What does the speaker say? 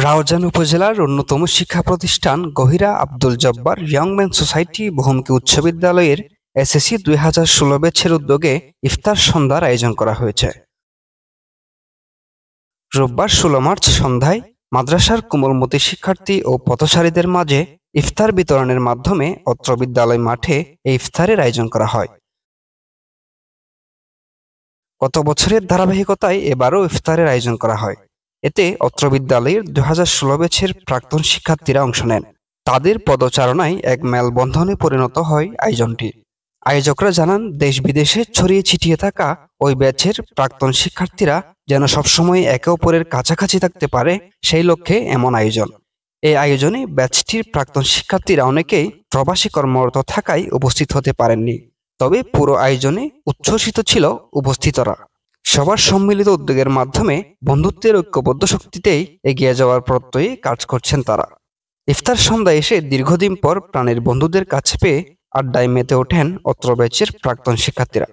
রাউজান উপজেলার অন্যতম শিক্ষা প্রতিষ্ঠান Gohira Abdul Jabbar young men society বহুমুখী উচ্চ বিদ্যালয়ের এসএসসি 2016 ব্যাচের উদ্যোগে ইফতার সন্ধ্যার আয়োজন করা হয়েছে। রোববার 16 মার্চ সন্ধ্যায় মাদ্রাসার কোমলমতি শিক্ষার্থী ও পথচারীদের মাঝে ইফতার বিতরণের মাধ্যমে অত্র বিদ্যালয় মাঠে এই ইফতারের আয়োজন করা হয়। গত বছরের ধারাবাহিকতায় এবারও ইফতারের আয়োজন করা হয়। এতে অত্র বিদ্যালয়ের 2016 ব্যাচের প্রাক্তন শিক্ষার্থীরা অংশ নেন। তাদের পদচারণায় এক মেলবন্ধনে পরিণত হয় আয়োজনটি। আয়োজকরা জানান, দেশ বিদেশে ছড়িয়ে ছিটিয়ে থাকা ওই ব্যাচের প্রাক্তন শিক্ষার্থীরা যেন সবসময় একে অপরের কাছাকাছি থাকতে পারে, সেই লক্ষ্যে এমন আয়োজন। এই আয়োজনে ব্যাচটির প্রাক্তন শিক্ষার্থীরা অনেকেই প্রবাসী কর্মরত থাকায় উপস্থিত হতে পারেননি। তবে পুরো আয়োজনে উচ্ছ্বসিত ছিল উপস্থিতরা। সবার সম্মিলিত উদ্যোগের মাধ্যমে বন্ধুত্বের ঐক্যবদ্ধ শক্তিতেই এগিয়ে যাওয়ার প্রত্যয়ে কাজ করছেন তারা। ইফতার সন্ধ্যায় এসে দীর্ঘদিন পর প্রাণের বন্ধুদের কাছে পেয়ে আড্ডায় মেতে ওঠেন অত্র ব্যাচের প্রাক্তন শিক্ষার্থীরা।